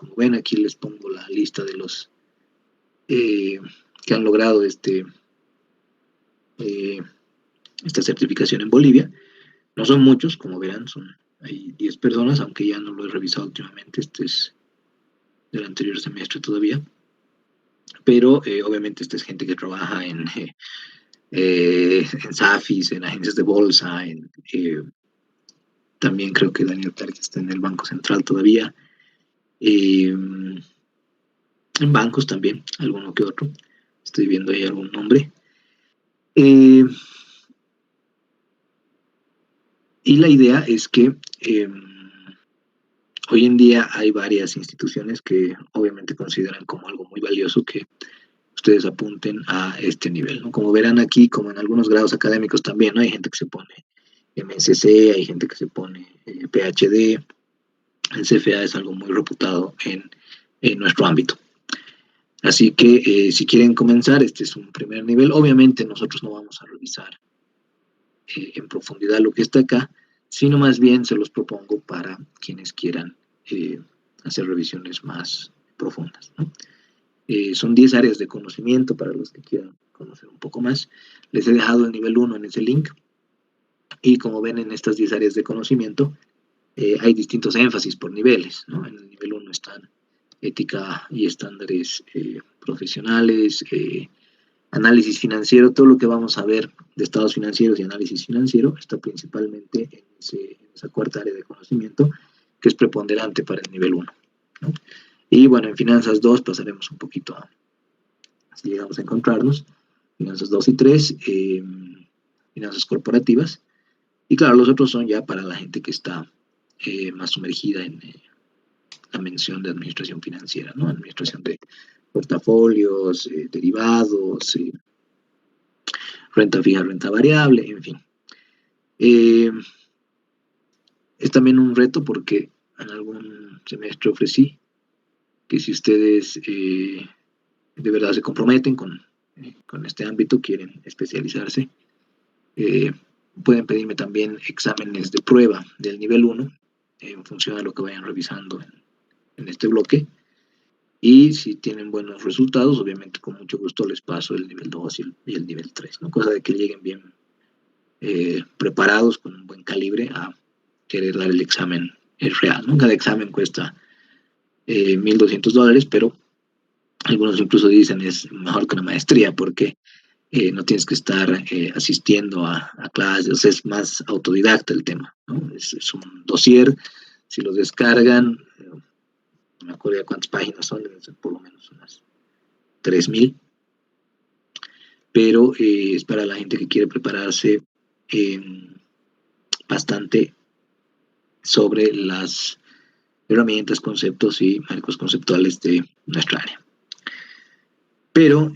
Como ven, aquí les pongo la lista de los que han logrado esta certificación en Bolivia. No son muchos, como verán, hay 10 personas, aunque ya no lo he revisado últimamente, este es del anterior semestre todavía. Pero obviamente esta es gente que trabaja en SAFIs, en agencias de bolsa, también creo que Daniel Clark está en el Banco Central todavía, en bancos también, alguno que otro. Estoy viendo ahí algún nombre. Y la idea es que hoy en día hay varias instituciones que obviamente consideran como algo muy valioso que ustedes apunten a este nivel, ¿no? Como verán aquí, como en algunos grados académicos también, ¿no? Hay gente que se pone MSc, hay gente que se pone PhD. El CFA es algo muy reputado en nuestro ámbito. Así que si quieren comenzar, este es un primer nivel. Obviamente nosotros no vamos a revisar en profundidad lo que está acá, sino más bien se los propongo para quienes quieran hacer revisiones más profundas, ¿no? Son 10 áreas de conocimiento para los que quieran conocer un poco más. Les he dejado el nivel 1 en ese link. Y como ven en estas 10 áreas de conocimiento, hay distintos énfasis por niveles, ¿no? En el nivel 1 están ética y estándares profesionales, análisis financiero, todo lo que vamos a ver de estados financieros y análisis financiero está principalmente en esa cuarta área de conocimiento, que es preponderante para el nivel 1, ¿no? Y bueno, en finanzas 2 pasaremos un poquito si llegamos a encontrarnos, finanzas 2 y 3, finanzas corporativas, y claro, los otros son ya para la gente que está más sumergida en la mención de administración financiera, ¿no? Administración de portafolios, derivados, renta fija, renta variable, en fin. Es también un reto porque en algún semestre ofrecí que si ustedes de verdad se comprometen con este ámbito, quieren especializarse, pueden pedirme también exámenes de prueba del nivel 1 en función de lo que vayan revisando en este bloque. Y si tienen buenos resultados, obviamente con mucho gusto les paso el nivel 2 y el nivel 3, ¿no? Cosa de que lleguen bien preparados, con un buen calibre, a querer dar el examen real, ¿no? Cada examen cuesta $1,200, pero algunos incluso dicen es mejor que una maestría porque no tienes que estar asistiendo a clases, o sea, es más autodidacta el tema, ¿no? Es un dossier, si lo descargan, no me acuerdo ya cuántas páginas son, deben ser por lo menos unas 3,000, pero es para la gente que quiere prepararse bastante sobre las herramientas, conceptos y marcos conceptuales de nuestra área. Pero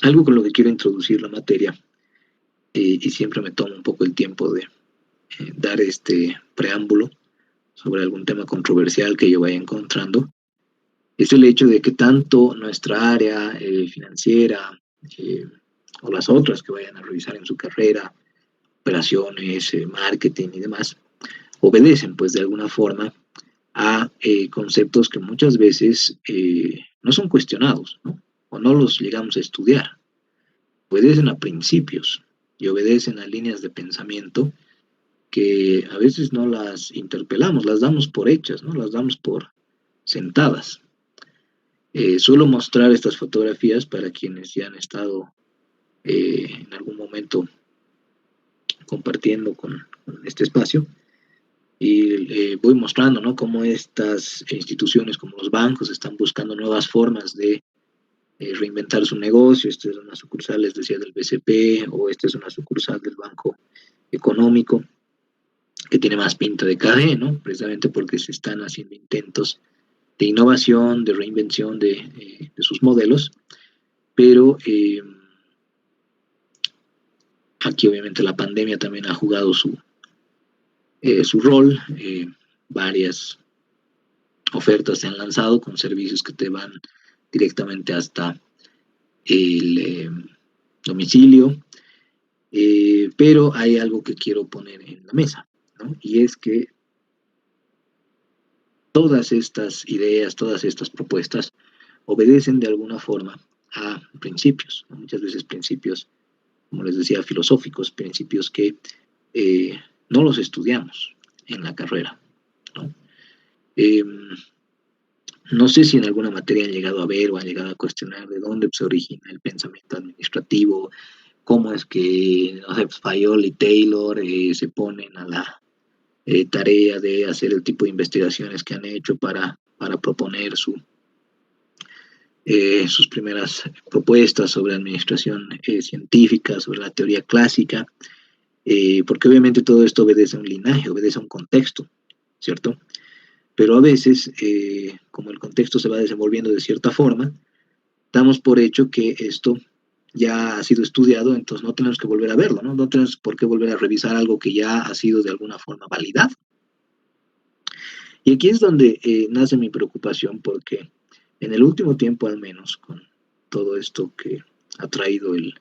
algo con lo que quiero introducir la materia, y siempre me tomo un poco el tiempo de dar este preámbulo sobre algún tema controversial que yo vaya encontrando, es el hecho de que tanto nuestra área financiera o las otras que vayan a revisar en su carrera, operaciones, marketing y demás, obedecen pues de alguna forma a conceptos que muchas veces no son cuestionados, ¿no? O no los llegamos a estudiar. Obedecen a principios y obedecen a líneas de pensamiento que a veces no las interpelamos, las damos por hechas, ¿no? Las damos por sentadas. Suelo mostrar estas fotografías para quienes ya han estado en algún momento compartiendo con este espacio, y voy mostrando, ¿no?, cómo estas instituciones como los bancos están buscando nuevas formas de reinventar su negocio. Esta es una sucursal, les decía, del BCP, o esta es una sucursal del Banco Económico, que tiene más pinta de café, ¿no?, precisamente porque se están haciendo intentos de innovación, de reinvención de sus modelos, pero aquí obviamente la pandemia también ha jugado su rol. Varias ofertas se han lanzado con servicios que te van directamente hasta el domicilio, pero hay algo que quiero poner en la mesa, ¿no? Y es que todas estas ideas, todas estas propuestas obedecen de alguna forma a principios, ¿no? Muchas veces principios, como les decía, filosóficos, principios que no los estudiamos en la carrera, ¿no? Eh, no sé si en alguna materia han llegado a ver o han llegado a cuestionar de dónde se origina el pensamiento administrativo, cómo es que, no sé, Fayol y Taylor se ponen a la tarea de hacer el tipo de investigaciones que han hecho para proponer sus primeras propuestas sobre administración científica, sobre la teoría clásica, porque obviamente todo esto obedece a un linaje, obedece a un contexto, ¿cierto? Pero a veces, como el contexto se va desenvolviendo de cierta forma, damos por hecho que esto ya ha sido estudiado, entonces no tenemos que volver a verlo, ¿no? No tenemos por qué volver a revisar algo que ya ha sido de alguna forma validado. Y aquí es donde nace mi preocupación, porque en el último tiempo al menos, con todo esto que ha traído el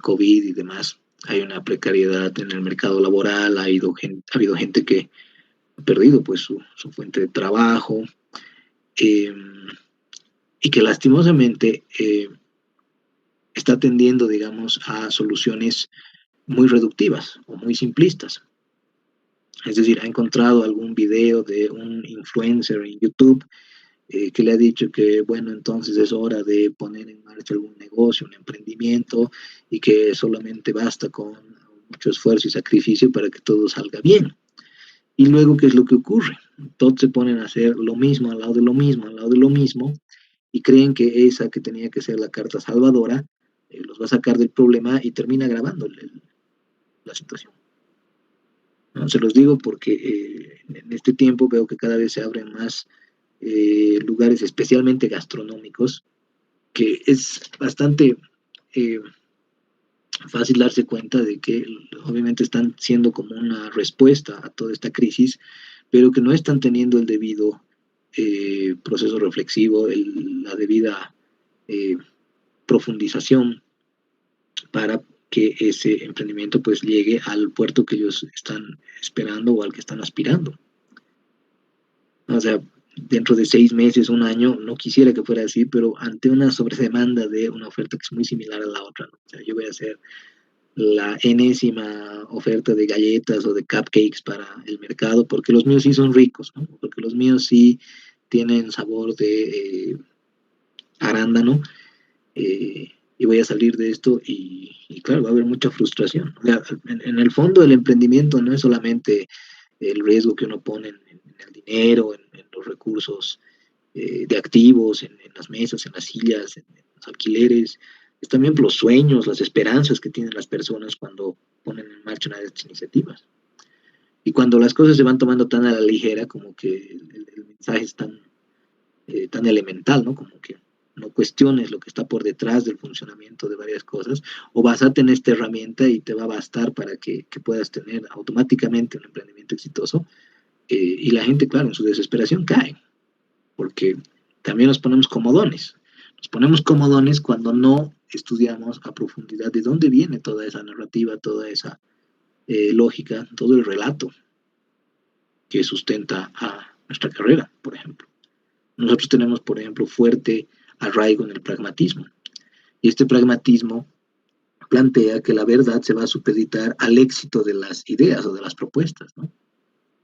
COVID y demás, hay una precariedad en el mercado laboral, ha habido gente que ha perdido pues su fuente de trabajo, eh, y que lastimosamente está tendiendo, digamos, a soluciones muy reductivas o muy simplistas. Es decir, ha encontrado algún video de un influencer en YouTube que le ha dicho que, bueno, entonces es hora de poner en marcha algún negocio, un emprendimiento, y que solamente basta con mucho esfuerzo y sacrificio para que todo salga bien. Y luego, ¿qué es lo que ocurre? Todos se ponen a hacer lo mismo, al lado de lo mismo, al lado de lo mismo, y creen que esa que tenía que ser la carta salvadora los va a sacar del problema y termina agravando la situación. ¿No? Se los digo porque en este tiempo veo que cada vez se abren más lugares, especialmente gastronómicos, que es bastante eh, fácil darse cuenta de que obviamente están siendo como una respuesta a toda esta crisis, pero que no están teniendo el debido proceso reflexivo, la debida eh, profundización para que ese emprendimiento pues llegue al puerto que ellos están esperando o al que están aspirando. O sea, dentro de 6 meses, un año, no quisiera que fuera así, pero ante una sobredemanda de una oferta que es muy similar a la otra, ¿no? O sea, yo voy a hacer la enésima oferta de galletas o de cupcakes para el mercado, porque los míos sí son ricos, ¿no? Porque los míos sí tienen sabor de arándano, y voy a salir de esto y, claro, va a haber mucha frustración. O sea, en el fondo el emprendimiento no es solamente el riesgo que uno pone en el dinero, en los recursos de activos, en las mesas, en las sillas, en los alquileres, es también por los sueños, las esperanzas que tienen las personas cuando ponen en marcha una de estas iniciativas. Y cuando las cosas se van tomando tan a la ligera, como que el mensaje es tan elemental, ¿no? Como que no cuestiones lo que está por detrás del funcionamiento de varias cosas, o vas a tener esta herramienta y te va a bastar para que puedas tener automáticamente un emprendimiento exitoso. Y la gente, claro, en su desesperación cae, porque también nos ponemos comodones. Nos ponemos comodones cuando no estudiamos a profundidad de dónde viene toda esa narrativa, toda esa lógica, todo el relato que sustenta a nuestra carrera, por ejemplo. Nosotros tenemos, por ejemplo, fuerte arraigo en el pragmatismo. Y este pragmatismo plantea que la verdad se va a supeditar al éxito de las ideas o de las propuestas, ¿no?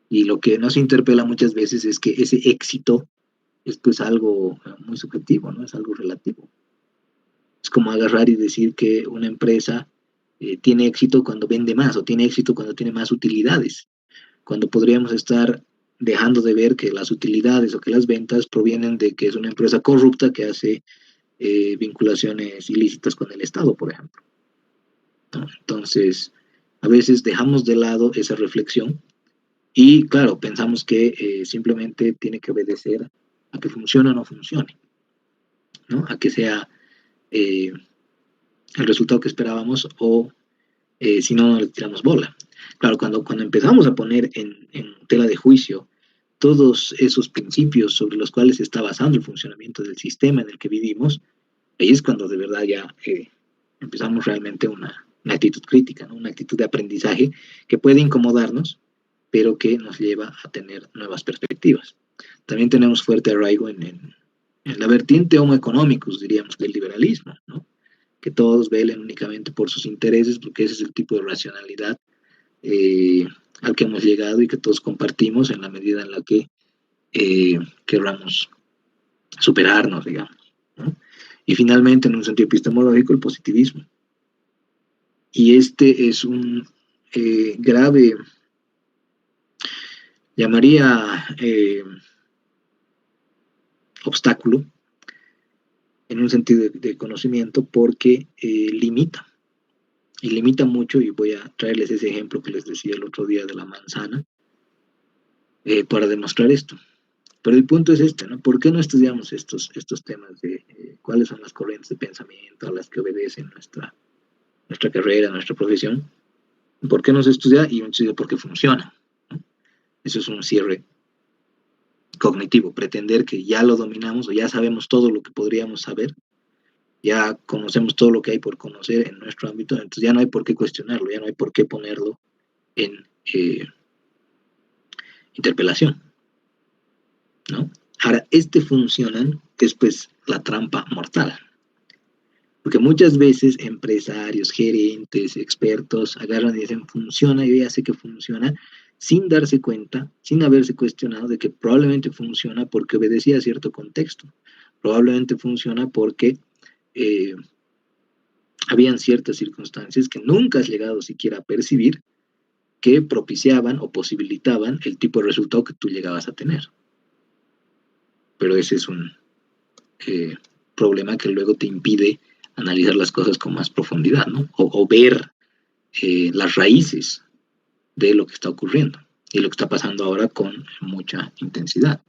Y lo que nos interpela muchas veces es que ese éxito es pues algo muy subjetivo, ¿no? Es algo relativo. Es como agarrar y decir que una empresa tiene éxito cuando vende más o tiene éxito cuando tiene más utilidades, cuando podríamos estar dejando de ver que las utilidades o que las ventas provienen de que es una empresa corrupta que hace vinculaciones ilícitas con el Estado, por ejemplo, ¿no? Entonces, a veces dejamos de lado esa reflexión y, claro, pensamos que simplemente tiene que obedecer a que funcione o no funcione, ¿no? A que sea eh, el resultado que esperábamos o si no, no le tiramos bola. Claro, cuando empezamos a poner en tela de juicio todos esos principios sobre los cuales se está basando el funcionamiento del sistema en el que vivimos, ahí es cuando de verdad ya empezamos realmente una actitud crítica, ¿no? Una actitud de aprendizaje que puede incomodarnos, pero que nos lleva a tener nuevas perspectivas. También tenemos fuerte arraigo en la vertiente homo economicus, diríamos, del liberalismo, ¿no? Que todos velen únicamente por sus intereses, porque ese es el tipo de racionalidad eh, al que hemos llegado y que todos compartimos en la medida en la que querramos superarnos, digamos, ¿no? Y finalmente, en un sentido epistemológico, el positivismo. Y este es un grave, llamaría obstáculo en un sentido de conocimiento porque limita, y limita mucho, y voy a traerles ese ejemplo que les decía el otro día de la manzana, para demostrar esto. Pero el punto es este, ¿no? ¿Por qué no estudiamos estos temas de cuáles son las corrientes de pensamiento a las que obedecen nuestra carrera, nuestra profesión? ¿Por qué no se estudia? Y un estudio porque funciona, ¿no? Eso es un cierre cognitivo, pretender que ya lo dominamos o ya sabemos todo lo que podríamos saber, ya conocemos todo lo que hay por conocer en nuestro ámbito, entonces ya no hay por qué cuestionarlo, ya no hay por qué ponerlo en interpelación, ¿no? Ahora, funcionan, es pues la trampa mortal, porque muchas veces empresarios, gerentes, expertos agarran y dicen, funciona, yo ya sé que funciona, sin darse cuenta, sin haberse cuestionado de que probablemente funciona porque obedecía a cierto contexto, probablemente funciona porque eh, habían ciertas circunstancias que nunca has llegado siquiera a percibir que propiciaban o posibilitaban el tipo de resultado que tú llegabas a tener. Pero ese es un problema que luego te impide analizar las cosas con más profundidad, ¿no? O ver las raíces de lo que está ocurriendo y lo que está pasando ahora con mucha intensidad.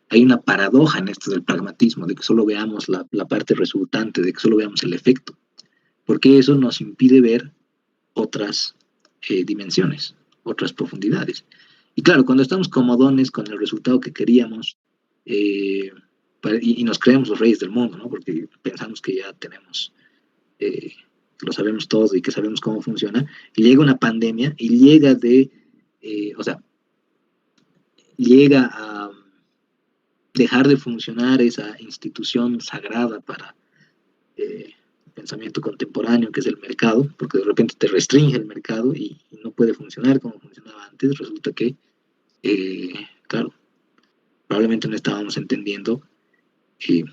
Hay una paradoja en esto del pragmatismo, de que solo veamos la parte resultante, de que solo veamos el efecto, porque eso nos impide ver otras dimensiones, otras profundidades. Y claro, cuando estamos comodones con el resultado que queríamos, y nos creemos los reyes del mundo, ¿no? Porque pensamos que ya tenemos, lo sabemos todo y que sabemos cómo funciona, y llega una pandemia y o sea, llega a dejar de funcionar esa institución sagrada para el pensamiento contemporáneo, que es el mercado, porque de repente te restringe el mercado y no puede funcionar como funcionaba antes. Resulta que, claro, probablemente no estábamos entendiendo eh,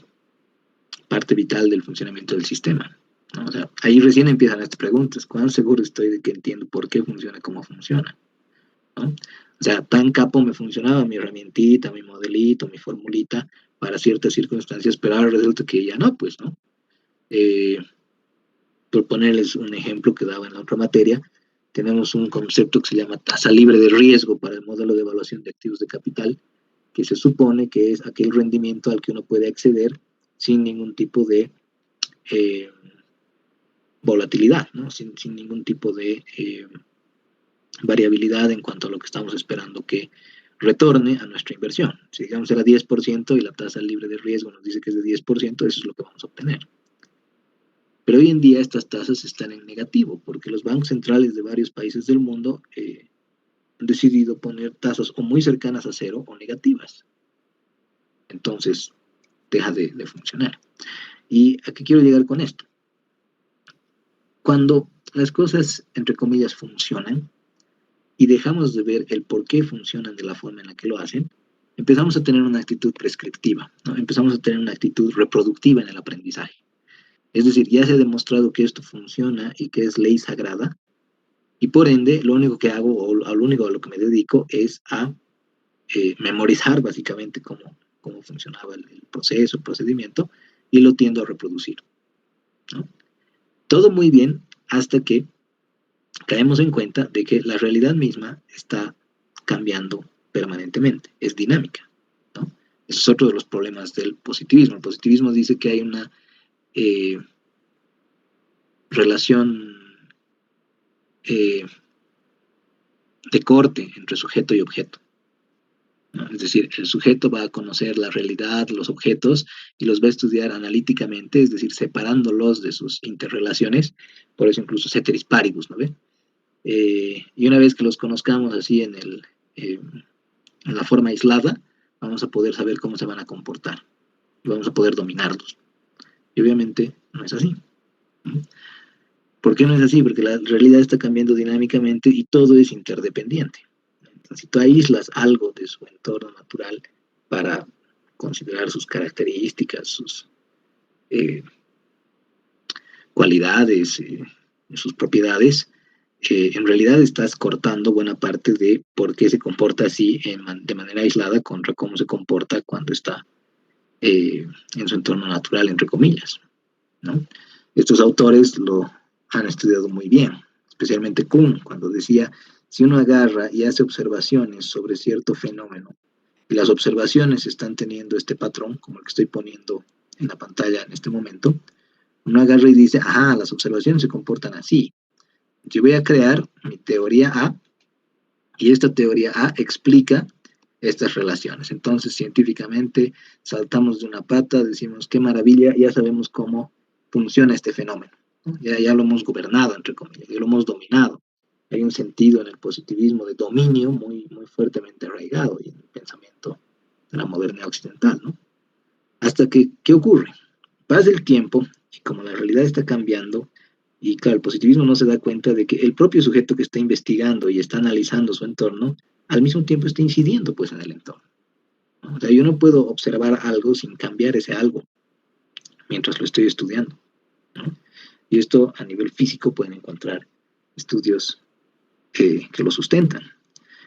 parte vital del funcionamiento del sistema, ¿no? O sea, ahí recién empiezan estas preguntas. ¿Cuán seguro estoy de que entiendo por qué funciona como funciona, ¿no? O sea, tan capo me funcionaba mi herramientita, mi modelito, mi formulita para ciertas circunstancias, pero ahora resulta que ya no, pues, ¿no? Eh, por ponerles un ejemplo que daba en la otra materia, tenemos un concepto que se llama tasa libre de riesgo para el modelo de evaluación de activos de capital, que se supone que es aquel rendimiento al que uno puede acceder sin ningún tipo de eh, volatilidad, ¿no? Sin ningún tipo de variabilidad en cuanto a lo que estamos esperando que retorne a nuestra inversión. Si digamos era 10% y la tasa libre de riesgo nos dice que es de 10%, eso es lo que vamos a obtener. Pero hoy en día estas tasas están en negativo, porque los bancos centrales de varios países del mundo han decidido poner tasas o muy cercanas a cero o negativas. Entonces, deja de funcionar. ¿Y a qué quiero llegar con esto? Cuando las cosas, entre comillas, funcionan y dejamos de ver el por qué funcionan de la forma en la que lo hacen, empezamos a tener una actitud prescriptiva, ¿no? Empezamos a tener una actitud reproductiva en el aprendizaje. Es decir, ya se ha demostrado que esto funciona y que es ley sagrada, y por ende, lo único que hago, o lo único a lo que me dedico, es a memorizar básicamente cómo funcionaba el proceso, el procedimiento, y lo tiendo a reproducir, ¿no? Todo muy bien hasta que caemos en cuenta de que la realidad misma está cambiando permanentemente, es dinámica, ¿no? Ese es otro de los problemas del positivismo. El positivismo dice que hay una eh, relación eh, de corte entre sujeto y objeto, ¿no? Es decir, el sujeto va a conocer la realidad, los objetos, y los va a estudiar analíticamente, es decir, separándolos de sus interrelaciones, por eso incluso ceteris paribus, ¿no ve? Y una vez que los conozcamos así en la forma aislada, vamos a poder saber cómo se van a comportar y vamos a poder dominarlos. Y obviamente no es así. ¿Por qué no es así? Porque la realidad está cambiando dinámicamente y todo es interdependiente. Entonces, si tú aíslas algo de su entorno natural para considerar sus características, sus eh, cualidades, sus propiedades, en realidad estás cortando buena parte de por qué se comporta así de manera aislada contra cómo se comporta cuando está en su entorno natural, entre comillas, ¿no? Estos autores lo han estudiado muy bien, especialmente Kuhn, cuando decía, si uno agarra y hace observaciones sobre cierto fenómeno, y las observaciones están teniendo este patrón, como el que estoy poniendo en la pantalla en este momento, uno agarra y dice, ajá, las observaciones se comportan así. Yo voy a crear mi teoría A, y esta teoría A explica estas relaciones. Entonces, científicamente, saltamos de una pata, decimos, qué maravilla, ya sabemos cómo funciona este fenómeno. ¿No? Ya lo hemos gobernado, entre comillas, ya lo hemos dominado. Hay un sentido en el positivismo de dominio muy fuertemente arraigado y en el pensamiento de la modernidad occidental, ¿no? Hasta que, ¿qué ocurre? Pasa el tiempo y como la realidad está cambiando, y claro, el positivismo no se da cuenta de que el propio sujeto que está investigando y está analizando su entorno, al mismo tiempo está incidiendo pues en el entorno, ¿no? O sea, yo no puedo observar algo sin cambiar ese algo mientras lo estoy estudiando, ¿no? Y esto a nivel físico pueden encontrar estudios que lo sustentan.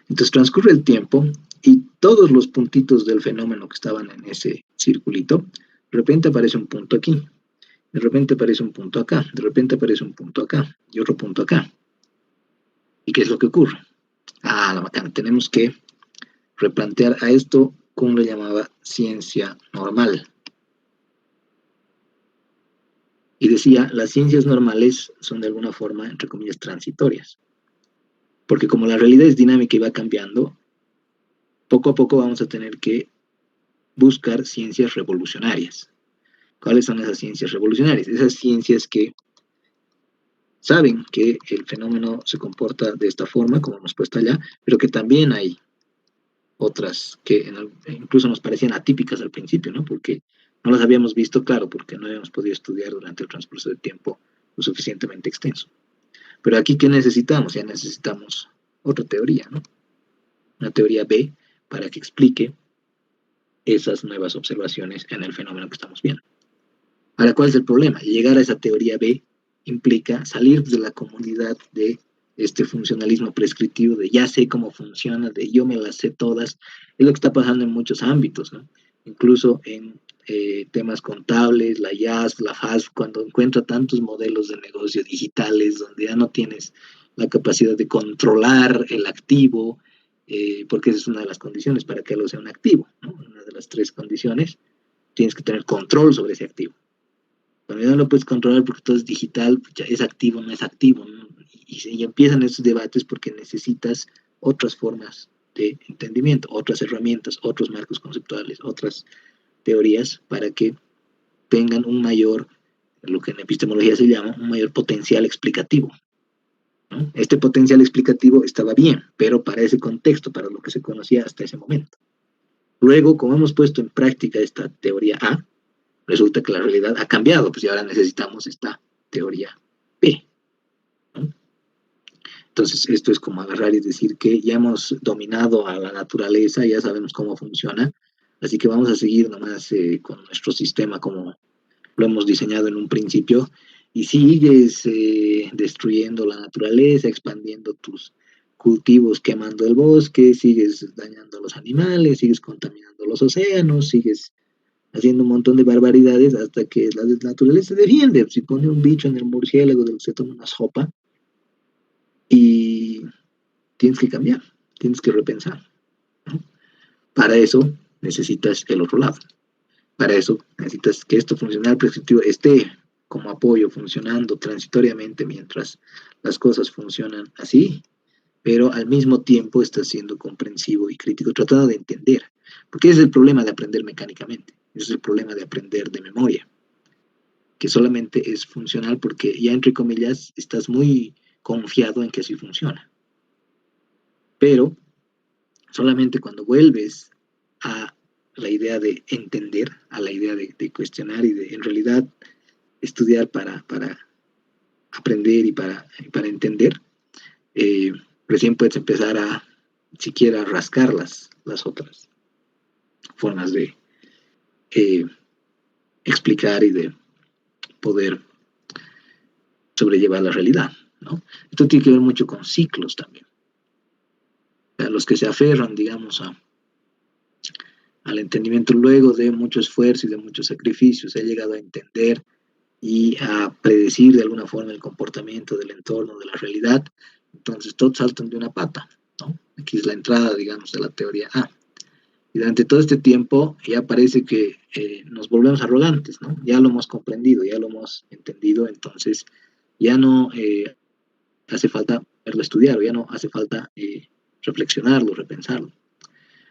Entonces transcurre el tiempo y todos los puntitos del fenómeno que estaban en ese circulito, de repente aparece un punto aquí, de repente aparece un punto acá, de repente aparece un punto acá y otro punto acá. ¿Y qué es lo que ocurre? Ah, la bacana, tenemos que replantear a esto como le llamaba ciencia normal. Y decía, las ciencias normales son de alguna forma, entre comillas, transitorias. Porque como la realidad es dinámica y va cambiando, poco a poco vamos a tener que buscar ciencias revolucionarias. ¿Cuáles son esas ciencias revolucionarias? Esas ciencias que saben que el fenómeno se comporta de esta forma, como hemos puesto allá, pero que también hay otras que incluso nos parecían atípicas al principio, ¿no? Porque no las habíamos visto, claro, porque no habíamos podido estudiar durante el transcurso del tiempo lo suficientemente extenso. Pero aquí, ¿qué necesitamos? Ya necesitamos otra teoría, ¿no? Una teoría B para que explique esas nuevas observaciones en el fenómeno que estamos viendo. Ahora, ¿cuál es el problema? Llegar a esa teoría B implica salir de la comunidad de este funcionalismo prescriptivo de ya sé cómo funciona, de yo me las sé todas. Es lo que está pasando en muchos ámbitos, ¿no? Incluso en temas contables, la IAS, la FAS, cuando encuentra tantos modelos de negocio digitales donde ya no tienes la capacidad de controlar el activo, porque esa es una de las condiciones para que lo sea un activo, ¿no? Una de las tres condiciones, tienes que tener control sobre ese activo. Cuando ya no lo puedes controlar porque todo es digital, ya es activo, no es activo, ¿no? Y empiezan estos debates porque necesitas otras formas de entendimiento, otras herramientas, otros marcos conceptuales, otras teorías para que tengan un mayor, lo que en epistemología se llama, un mayor potencial explicativo, ¿no? Este potencial explicativo estaba bien, pero para ese contexto, para lo que se conocía hasta ese momento. Luego, como hemos puesto en práctica esta teoría A, resulta que la realidad ha cambiado, pues y ahora necesitamos esta teoría B, ¿no? Entonces, esto es como agarrar y decir que ya hemos dominado a la naturaleza, ya sabemos cómo funciona, así que vamos a seguir nomás con nuestro sistema como lo hemos diseñado en un principio, y sigues destruyendo la naturaleza, expandiendo tus cultivos, quemando el bosque, sigues dañando a los animales, sigues contaminando los océanos, sigues haciendo un montón de barbaridades hasta que la naturaleza se defiende. Si pone un bicho en el murciélago del que se toma una sopa y tienes que cambiar, tienes que repensar, ¿no? Para eso necesitas el otro lado. Para eso necesitas que esto funcional prescriptivo esté como apoyo funcionando transitoriamente mientras las cosas funcionan así, pero al mismo tiempo estás siendo comprensivo y crítico, tratando de entender. Porque ese es el problema de aprender mecánicamente, ese es el problema de aprender de memoria, que solamente es funcional porque ya entre comillas estás muy confiado en que así funciona. Pero solamente cuando vuelves a la idea de entender, a la idea de cuestionar y de en realidad estudiar para aprender y para entender, eh, recién puedes empezar a siquiera rascar las otras formas de eh, explicar y de poder sobrellevar la realidad, ¿no? Esto tiene que ver mucho con ciclos también. O sea, los que se aferran, digamos, al entendimiento luego de mucho esfuerzo y de mucho sacrificio, se ha llegado a entender y a predecir de alguna forma el comportamiento del entorno, de la realidad, entonces todos saltan de una pata, ¿no? Aquí es la entrada, digamos, de la teoría A. Y durante todo este tiempo ya parece que nos volvemos arrogantes, ¿no? Ya lo hemos comprendido, ya lo hemos entendido, entonces ya no hace falta verlo estudiar, o ya no hace falta reflexionarlo, repensarlo.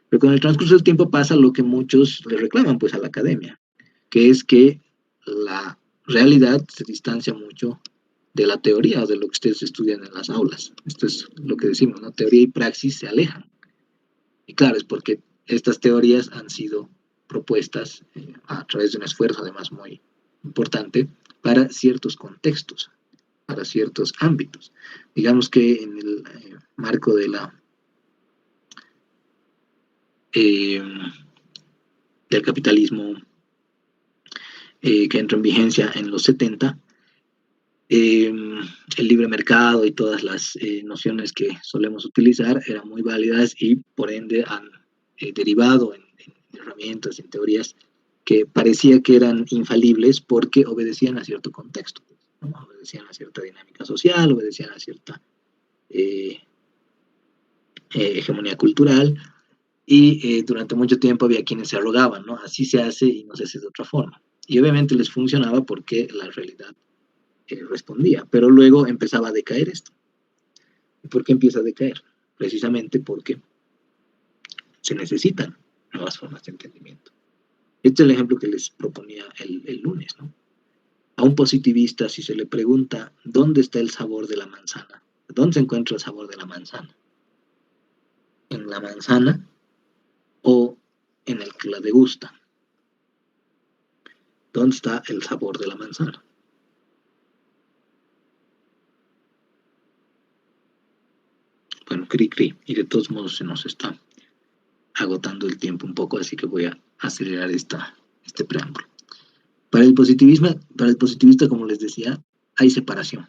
Pero con el transcurso del tiempo pasa lo que muchos le reclaman pues a la academia, que es que la realidad se distancia mucho de la teoría o de lo que ustedes estudian en las aulas. Esto es lo que decimos, ¿no? Teoría y praxis se alejan. Y claro, es porque estas teorías han sido propuestas a través de un esfuerzo además muy importante para ciertos contextos, para ciertos ámbitos. Digamos que en el marco de eh, del capitalismo que entró en vigencia en los 70, el libre mercado y todas las nociones que solemos utilizar eran muy válidas y por ende han derivado en herramientas, en teorías que parecía que eran infalibles porque obedecían a cierto contexto, ¿no? Obedecían a cierta dinámica social, obedecían a cierta eh, hegemonía cultural y durante mucho tiempo había quienes se arrogaban, ¿no? Así se hace y no se hace de otra forma. Y obviamente les funcionaba porque la realidad respondía, pero luego empezaba a decaer esto. ¿Y por qué empieza a decaer? Precisamente porque se necesitan nuevas formas de entendimiento. Este es el ejemplo que les proponía el lunes, ¿no? A un positivista, si se le pregunta dónde está el sabor de la manzana, ¿dónde se encuentra el sabor de la manzana? ¿En la manzana o en el que la degusta? ¿Dónde está el sabor de la manzana? Bueno, cri cri, y de todos modos se nos está agotando el tiempo un poco, así que voy a acelerar este preámbulo. Para el positivista, como les decía, hay separación,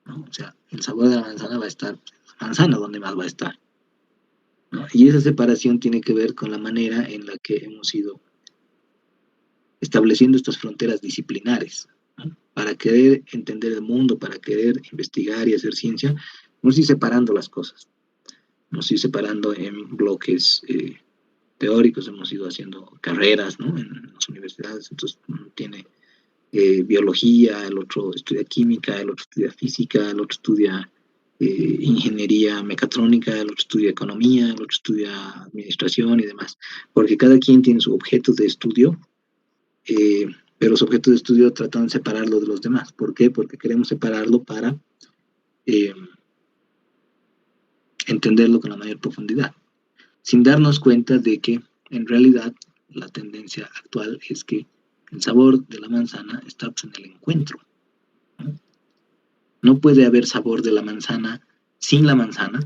¿no? O sea, el sabor de la manzana va a estar, la manzana, ¿dónde más va a estar? ¿No? Y esa separación tiene que ver con la manera en la que hemos ido estableciendo estas fronteras disciplinares, ¿no? Para querer entender el mundo, para querer investigar y hacer ciencia, hemos ido separando las cosas, hemos ido separando en bloques teóricos, hemos ido haciendo carreras, ¿no? En las universidades, entonces uno tiene biología, el otro estudia química, el otro estudia física, el otro estudia ingeniería mecatrónica, el otro estudia economía, el otro estudia administración y demás, porque cada quien tiene su objeto de estudio, eh, pero los objetos de estudio tratan de separarlo de los demás. ¿Por qué? Porque queremos separarlo para eh, entenderlo con la mayor profundidad, sin darnos cuenta de que en realidad la tendencia actual es que el sabor de la manzana está en el encuentro. ¿No? No puede haber sabor de la manzana sin la manzana,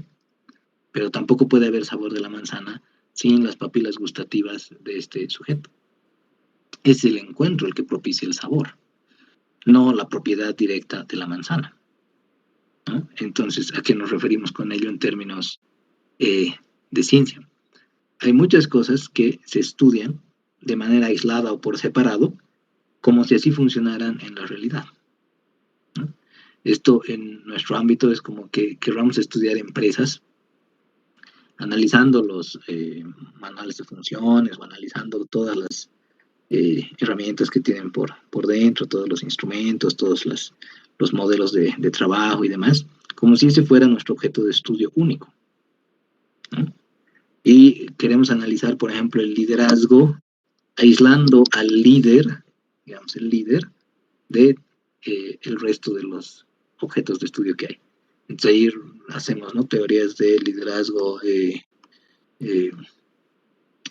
pero tampoco puede haber sabor de la manzana sin las papilas gustativas de este sujeto. Es el encuentro el que propicia el sabor, no la propiedad directa de la manzana, ¿no? Entonces, ¿a qué nos referimos con ello en términos de ciencia? Hay muchas cosas que se estudian de manera aislada o por separado, como si así funcionaran en la realidad, ¿no? Esto en nuestro ámbito es como que queramos estudiar empresas analizando los manuales de funciones o analizando todas las herramientas que tienen por dentro, todos los instrumentos, todos los modelos de trabajo y demás, como si ese fuera nuestro objeto de estudio único, ¿no? Y queremos analizar, por ejemplo, el liderazgo, aislando al líder, digamos, el líder, de el resto de los objetos de estudio que hay. Entonces ahí hacemos, ¿no?, teorías de liderazgo eh,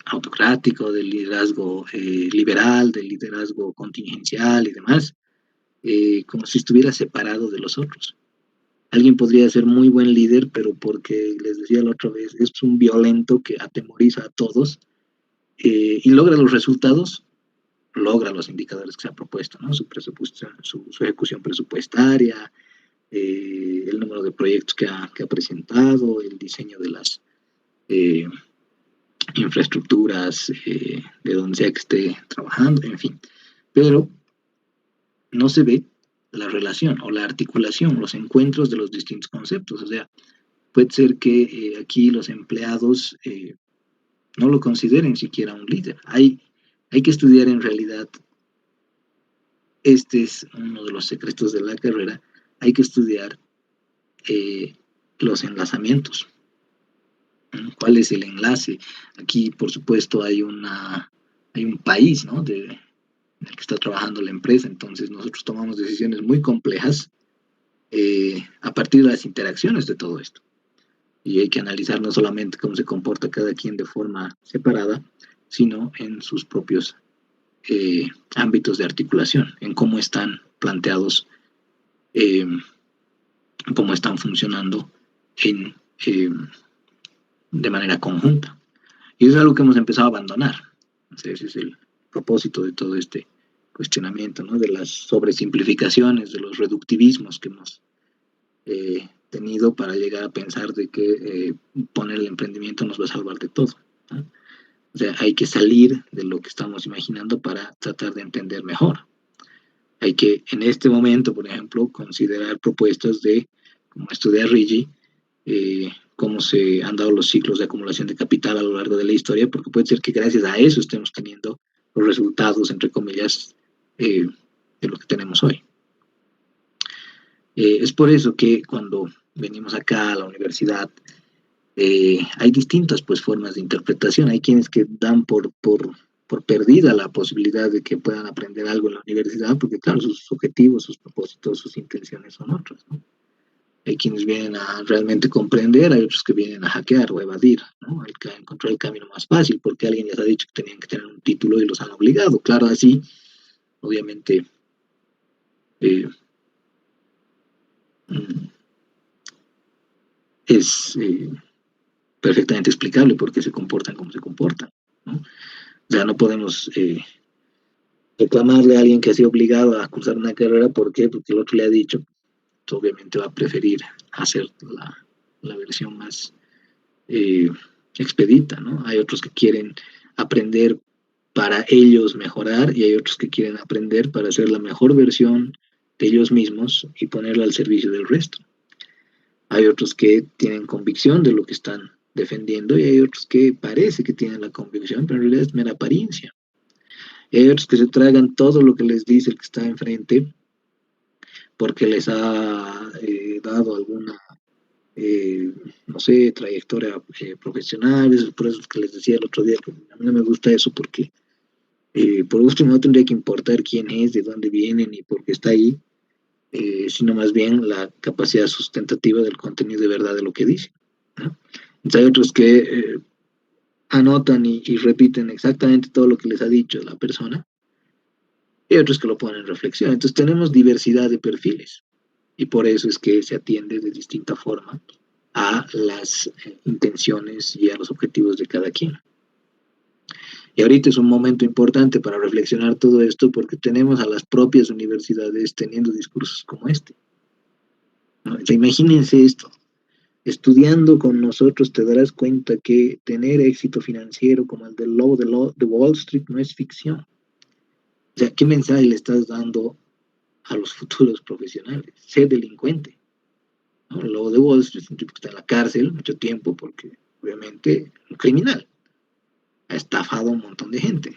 autocrático, del liderazgo liberal, del liderazgo contingencial y demás, como si estuviera separado de los otros. Alguien podría ser muy buen líder, pero porque, les decía la otra vez, es un violento que atemoriza a todos y logra los resultados, logra los indicadores que se ha propuesto, ¿no? Su ejecución presupuestaria, el número de proyectos que ha presentado, el diseño de las eh, infraestructuras, de donde sea que esté trabajando, en fin. Pero no se ve la relación o la articulación, los encuentros de los distintos conceptos. O sea, puede ser que aquí los empleados no lo consideren siquiera un líder. Hay que estudiar en realidad, este es uno de los secretos de la carrera, hay que estudiar eh, los enlazamientos. ¿Cuál es el enlace? Aquí, por supuesto, hay un país, ¿no? En el que está trabajando la empresa, entonces nosotros tomamos decisiones muy complejas a partir de las interacciones de todo esto. Y hay que analizar no solamente cómo se comporta cada quien de forma separada, sino en sus propios ámbitos de articulación, en cómo están planteados, eh, cómo están funcionando en, de manera conjunta. Y eso es algo que hemos empezado a abandonar. Entonces, ese es el propósito de todo este cuestionamiento, ¿no? De las sobresimplificaciones, de los reductivismos que hemos tenido para llegar a pensar de que poner el emprendimiento nos va a salvar de todo, ¿no? O sea, hay que salir de lo que estamos imaginando para tratar de entender mejor. Hay que, en este momento, por ejemplo, considerar propuestas de, como estudia Rigi, cómo se han dado los ciclos de acumulación de capital a lo largo de la historia, porque puede ser que gracias a eso estemos teniendo los resultados, entre comillas, de lo que tenemos hoy. Es por eso que cuando venimos acá a la universidad, hay distintas pues formas de interpretación. Hay quienes que dan por perdida la posibilidad de que puedan aprender algo en la universidad, porque claro, sus objetivos, sus propósitos, sus intenciones son otros, ¿no? Hay quienes vienen a realmente comprender, hay otros que vienen a hackear o evadir, ¿no? A encontrar el camino más fácil, porque alguien les ha dicho que tenían que tener un título y los han obligado. Claro, así, obviamente, eh, es perfectamente explicable por qué se comportan como se comportan, ¿no? O sea, no podemos reclamarle a alguien que ha sido obligado a cursar una carrera, ¿por qué? Porque el otro le ha dicho, obviamente va a preferir hacer la versión más eh, expedita, ¿no? Hay otros que quieren aprender para ellos mejorar y hay otros que quieren aprender para hacer la mejor versión de ellos mismos y ponerla al servicio del resto. Hay otros que tienen convicción de lo que están defendiendo y hay otros que parece que tienen la convicción, pero en realidad es mera apariencia. Y hay otros que se tragan todo lo que les dice el que está enfrente porque les ha dado alguna, no sé, trayectoria profesional. Es por eso que les decía el otro día que a mí no me gusta eso porque por último no tendría que importar quién es, de dónde viene ni por qué está ahí, sino más bien la capacidad sustentativa del contenido de verdad de lo que dice, ¿no? Entonces hay otros que anotan y repiten exactamente todo lo que les ha dicho la persona y hay otros que lo ponen en reflexión. Entonces tenemos diversidad de perfiles y por eso es que se atiende de distinta forma a las intenciones y a los objetivos de cada quien. Y ahorita es un momento importante para reflexionar todo esto porque tenemos a las propias universidades teniendo discursos como este, ¿no? O sea, imagínense esto, estudiando con nosotros te darás cuenta que tener éxito financiero como el del lobo de Wall Street no es ficción. O sea, ¿qué mensaje le estás dando a los futuros profesionales? Sé delincuente, ¿no? El lobo de Wall Street es un tipo que está en la cárcel mucho tiempo porque obviamente un criminal ha estafado a un montón de gente.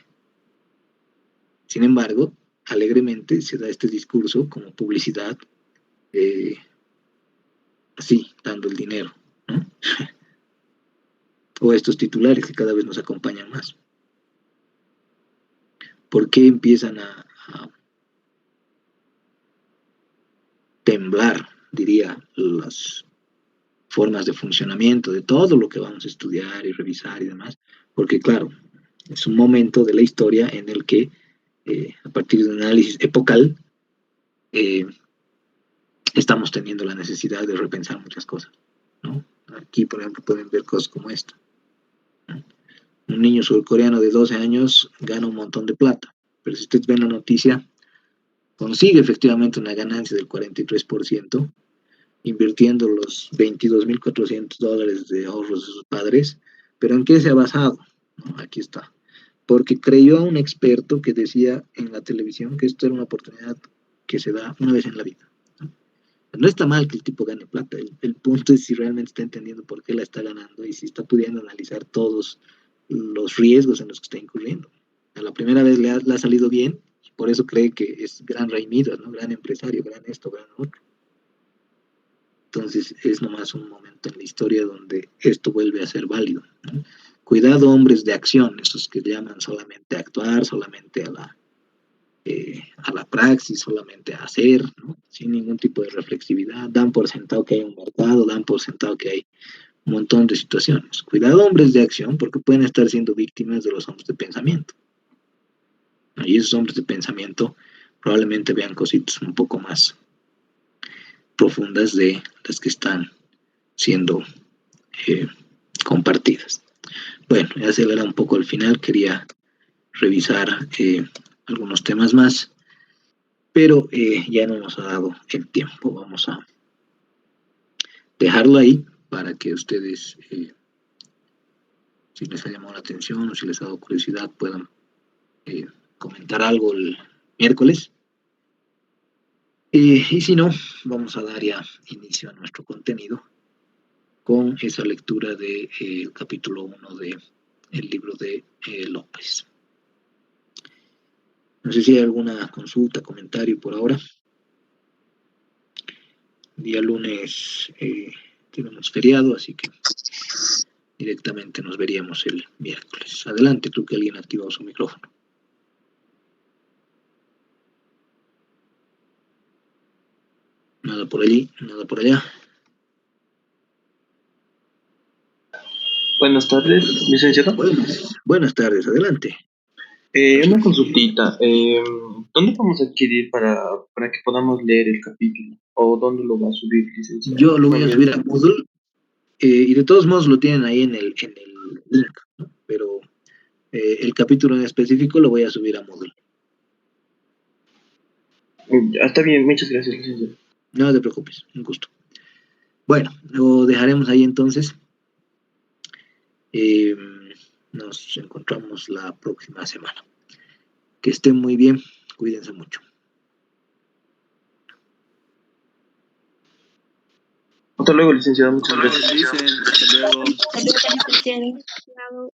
Sin embargo, alegremente se da este discurso como publicidad, eh, así, dando el dinero, ¿no? O estos titulares que cada vez nos acompañan más. ¿Por qué empiezan a temblar, diría, las formas de funcionamiento de todo lo que vamos a estudiar y revisar y demás? Porque claro, Es un momento de la historia en el que, a partir de un análisis epocal, eh, estamos teniendo la necesidad de repensar muchas cosas, ¿no? Aquí, por ejemplo, pueden ver cosas como esta, ¿no? Un niño surcoreano de 12 años gana un montón de plata, pero si ustedes ven la noticia, consigue efectivamente una ganancia del 43%, invirtiendo los $22.400 de ahorros de sus padres, pero ¿en qué se ha basado? ¿No? Aquí está. Porque creyó a un experto que decía en la televisión que esto era una oportunidad que se da una vez en la vida. No está mal que el tipo gane plata, el punto es si realmente está entendiendo por qué la está ganando y si está pudiendo analizar todos los riesgos en los que está incurriendo. A la primera vez le ha salido bien, por eso cree que es gran Rey Midas, ¿no? Gran empresario, gran esto, gran otro. Entonces es nomás un momento en la historia donde esto vuelve a ser válido, ¿no? Cuidado, hombres de acción, esos que llaman solamente a actuar, solamente a la praxis, solamente a hacer, ¿no? Sin ningún tipo de reflexividad, dan por sentado que hay un mercado, dan por sentado que hay un montón de situaciones. Cuidado, hombres de acción, porque pueden estar siendo víctimas de los hombres de pensamiento. Y esos hombres de pensamiento probablemente vean cositas un poco más profundas de las que están siendo eh, compartidas. Bueno, ya se verá un poco al final, quería revisar algunos temas más, pero ya no nos ha dado el tiempo. Vamos a dejarlo ahí para que ustedes, si les ha llamado la atención o si les ha dado curiosidad, puedan eh, comentar algo el miércoles. Y si no, vamos a dar ya inicio a nuestro contenido con esa lectura del capítulo 1 del libro de López. No sé si hay alguna consulta, comentario por ahora. Día lunes tenemos feriado, así que directamente nos veríamos el miércoles. Adelante, creo que alguien ha activado su micrófono. Nada por allí, nada por allá. Buenas tardes, licenciado. Buenas tardes, adelante. Una consultita. ¿Dónde vamos a adquirir para que podamos leer el capítulo? ¿O dónde lo va a subir, licenciado? Yo lo No voy a me subir a olvido. Moodle y de todos modos lo tienen ahí en el link, ¿no? Pero el capítulo en específico lo voy a subir a Moodle. Está bien, muchas gracias, licenciado. No te preocupes, un gusto. Bueno, lo dejaremos ahí entonces. Eh, nos encontramos la próxima semana. Que estén muy bien, cuídense mucho. Hasta luego, licenciado, muchas Hasta luego, gracias. Licen. Hasta luego. Saludos, licenciado.